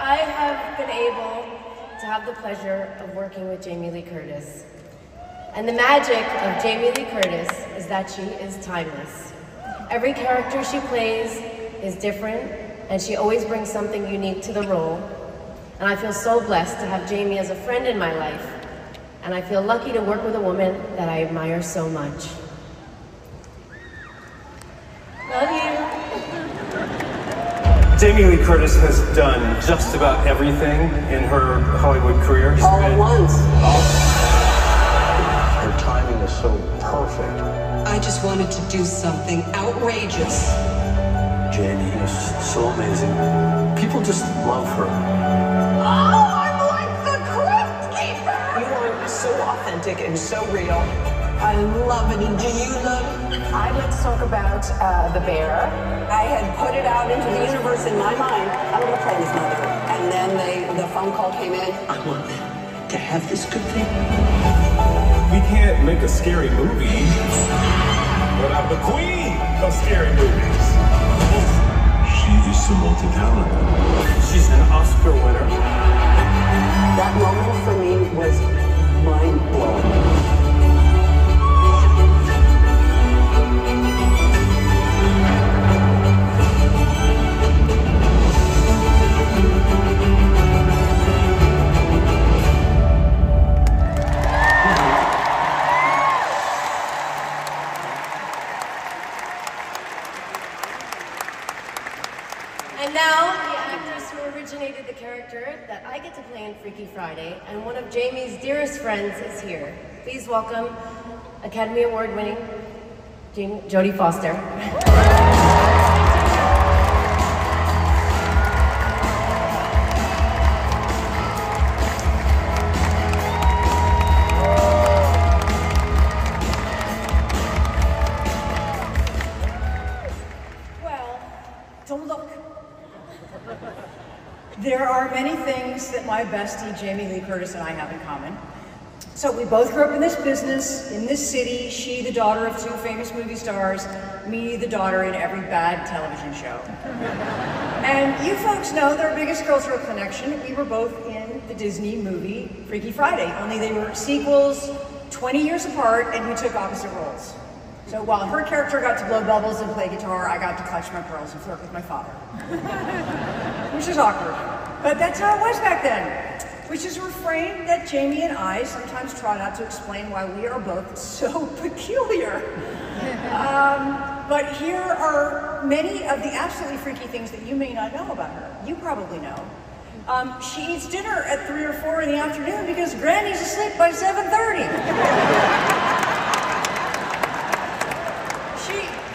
I have been able to have the pleasure of working with Jamie Lee Curtis. And the magic of Jamie Lee Curtis is that she is timeless. Every character she plays is different, and she always brings something unique to the role. And I feel so blessed to have Jamie as a friend in my life, and I feel lucky to work with a woman that I admire so much. Love you. Jamie Lee Curtis has done just about everything in her Hollywood career. All at once. Her timing is so perfect. I just wanted to do something outrageous. Jamie is so amazing. People just love her. Oh, I'm like the Crypt Keeper! You are so authentic and so real. I love it. And do you love it? I'd like to talk about The Bear. I had put it out into the universe in my mind. I'm going to play this mother. And then the phone call came in. I want them to have this good thing. We can't make a scary movie without the queen of scary movies. She is so multi-talented. She's an Oscar winner. That moment for me was mind-blowing. And now, the actress who originated the character that I get to play in Freaky Friday, and one of Jamie's dearest friends is here. Please welcome Academy Award winning Jodie Foster. Don't look. There are many things that my bestie Jamie Lee Curtis and I have in common. So we both grew up in this business, in this city, she the daughter of two famous movie stars, me the daughter in every bad television show. And you folks know their biggest cultural connection. We were both in the Disney movie Freaky Friday, only they were sequels 20 years apart and we took opposite roles. So while her character got to blow bubbles and play guitar, I got to clutch my pearls and flirt with my father. Which is awkward. But that's how it was back then. Which is a refrain that Jamie and I sometimes trot out to explain why we are both so peculiar. But here are many of the absolutely freaky things that you may not know about her. You probably know. She eats dinner at 3 or 4 in the afternoon because Granny's asleep by 7:30.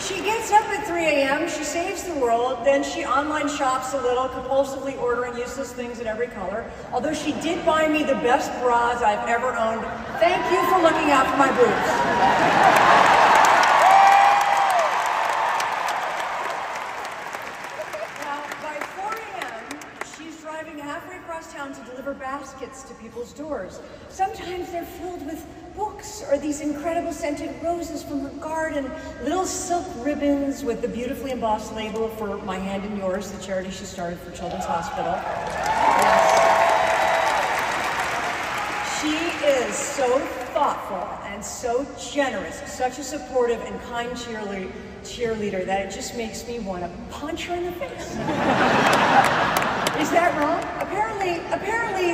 She gets up at 3 a.m., she saves the world, then she online shops a little, compulsively ordering useless things in every color. Although she did buy me the best bras I've ever owned. Thank you for looking out for my boobs. Now, by 4 a.m., she's driving halfway across town to deliver baskets to people's doors. Sometimes they're filled with books or these incredible scented roses from her garden, little silk ribbons with the beautifully embossed label for My Hand in Yours, the charity she started for Children's Hospital. Yes. She is so thoughtful and so generous, such a supportive and kind cheerleader that it just makes me want to punch her in the face. Is that wrong? Apparently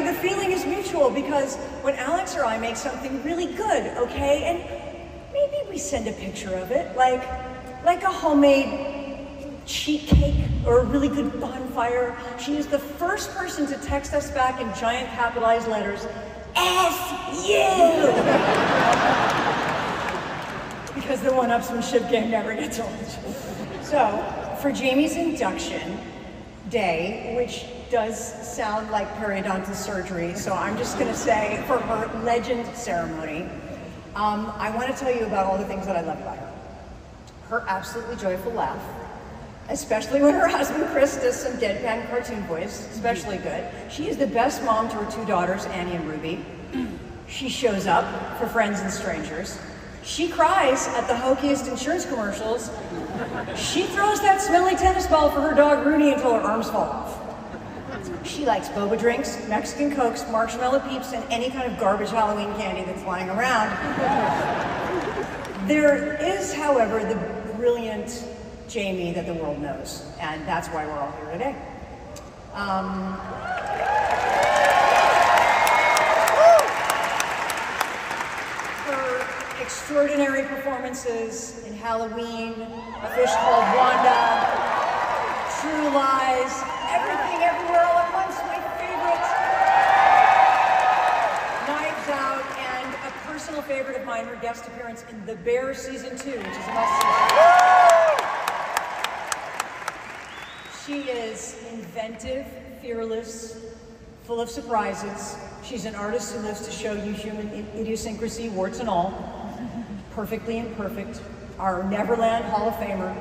the feeling is mutual because when Alex or I make something really good, okay, and maybe we send a picture of it, like a homemade sheet cake or a really good bonfire, she is the first person to text us back in giant capitalized letters, F you! Because the one-upsmanship game never gets old. So, for Jamie's induction day, which does sound like periodontal surgery, so I'm just gonna say for her legend ceremony, I want to tell you about all the things that I love about her. Her absolutely joyful laugh, especially when her husband Chris does some deadpan cartoon voice, especially good. She is the best mom to her 2 daughters, Annie and Ruby. She shows up for friends and strangers. She cries at the hokiest insurance commercials. She throws that smelly tennis ball for her dog Rooney until her arms fall off. She likes boba drinks, Mexican Cokes, marshmallow peeps, and any kind of garbage Halloween candy that's lying around. There is, however, the brilliant Jamie that the world knows, and that's why we're all here today. Her extraordinary performances in Halloween, A Fish Called Wanda, True Lies, Everything Everywhere All at Once, my favorite, Knives Out, and a personal favorite of mine, her guest appearance in The Bear Season 2, which is a must-see. She is inventive, fearless, full of surprises. She's an artist who lives to show you human idiosyncrasy, warts and all. Perfectly imperfect. Our Neverland Hall of Famer.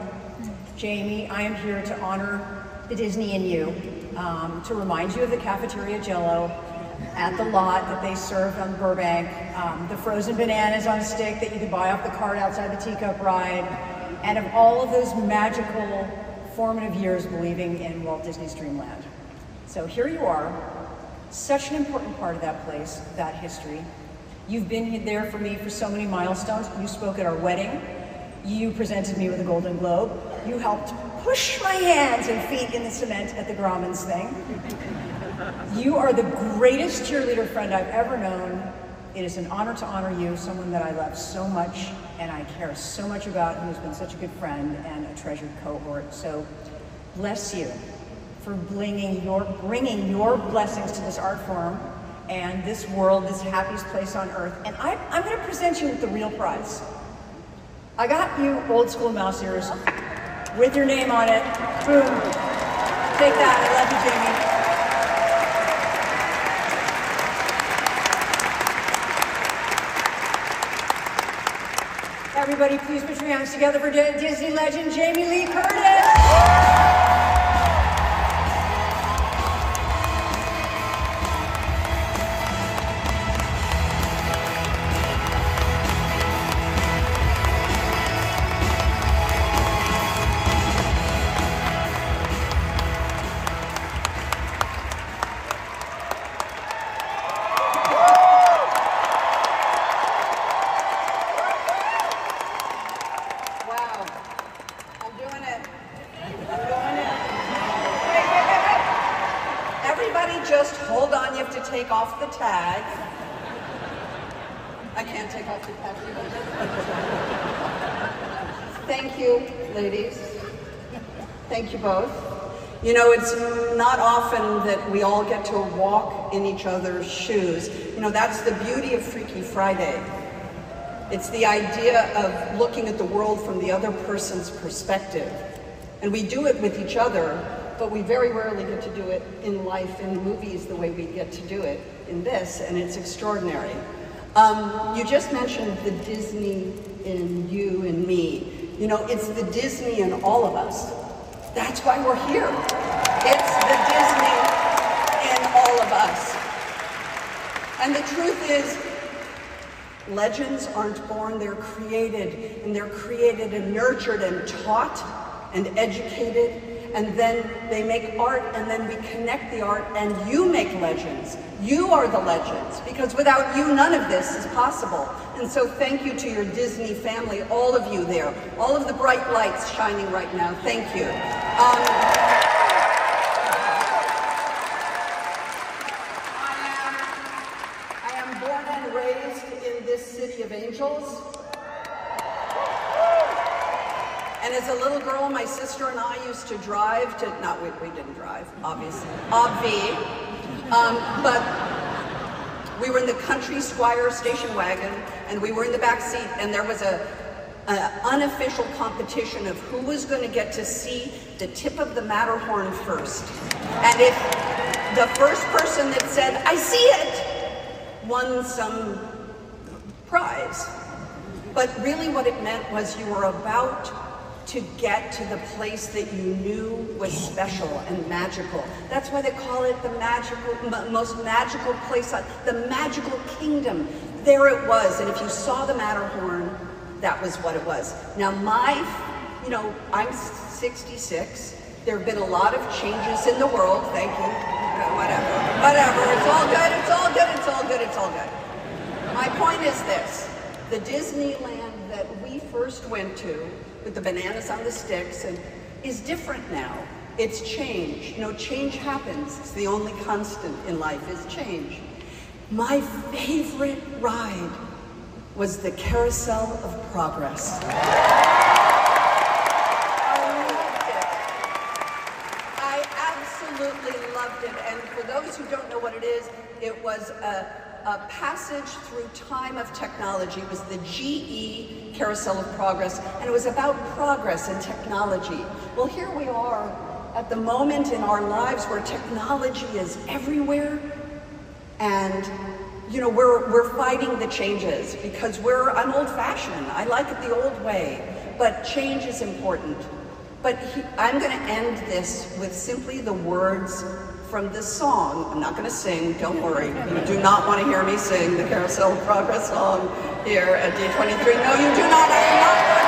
Jamie, I am here to honor the Disney in you, to remind you of the cafeteria Jell-O at the lot that they served on Burbank, the frozen bananas on a stick that you could buy off the cart outside the teacup ride, and of all of those magical, formative years believing in Walt Disney's Dreamland. So here you are, such an important part of that place, that history. You've been there for me for so many milestones. You spoke at our wedding. You presented me with a Golden Globe. You helped push my hands and feet in the cement at the Grauman's thing. You are the greatest cheerleader friend I've ever known. It is an honor to honor you, someone that I love so much and I care so much about, and who's been such a good friend and a treasured cohort. So bless you for bringing your blessings to this art form and this world, this happiest place on earth. And I'm going to present you with the real prize. I got you old school mouse ears with your name on it. Boom. Take that. I love you, Jamie. Everybody, please put your hands together for Disney legend Jamie Lee Curtis. Just hold on, you have to take off the tag. I can't take off the tag. Thank you, ladies. Thank you both. You know, it's not often that we all get to walk in each other's shoes. You know, that's the beauty of Freaky Friday. It's the idea of looking at the world from the other person's perspective. And we do it with each other, but we very rarely get to do it in life, in movies, the way we get to do it in this, and it's extraordinary. You just mentioned the Disney in you and me. You know, it's the Disney in all of us. That's why we're here. It's the Disney in all of us. And the truth is, legends aren't born, they're created. And they're created and nurtured and taught and educated. And then they make art, and then we connect the art, and you make legends. You are the legends, because without you, none of this is possible. And so thank you to your Disney family, all of you there, all of the bright lights shining right now. Thank you. I am born and raised in this city of angels. And as a little girl, my sister and I used to drive to, we didn't drive, obviously, but we were in the Country Squire station wagon, and we were in the back seat, and there was an unofficial competition of who was going to get to see the tip of the Matterhorn first. And if the first person that said, "I see it," won some prize. But really what it meant was you were about to get to the place that you knew was special and magical. That's why they call it the most magical place, the magical kingdom. There it was, and if you saw the Matterhorn, that was what it was. Now I'm 66, There have been a lot of changes in the world. Thank you. Whatever. It's all good. It's all good. It's all good. It's all good. My point is this. The Disneyland that we first went to with the bananas on the sticks is different now. It's change. You know, change happens. It's the only constant in life is change. My favorite ride was the Carousel of Progress. I loved it. I absolutely loved it. And for those who don't know what it was a passage through time of technology. It was the GE Carousel of Progress, and it was about progress and technology. Well, here we are at the moment in our lives where technology is everywhere, and you know, we're fighting the changes because I'm old-fashioned. I like it the old way, but change is important. But I'm going to end this with simply the words from this song. I'm not going to sing, don't worry. You do not want to hear me sing the Carousel of Progress song here at D23. No, you do not. I am not going to.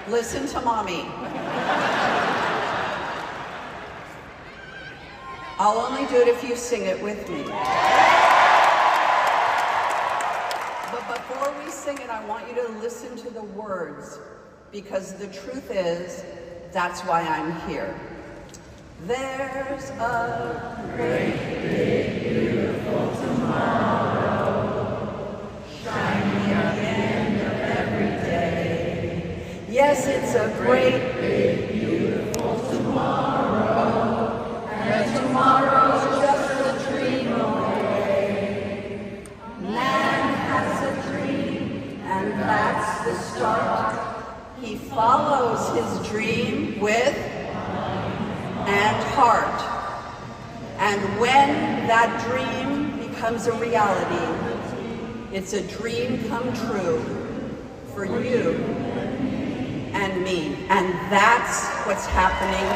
Listen to mommy. I'll only do it if you sing it with me. But before we sing it, I want you to listen to the words, because the truth is, that's why I'm here. There's a great, big, beautiful tomorrow, shining at the end of every day. Yes, it's a great, big, beautiful tomorrow, and tomorrow's just a dream away. Man has a dream, and that's the start. He follows his dream with and heart. And when that dream becomes a reality, it's a dream come true for you and me. And that's what's happening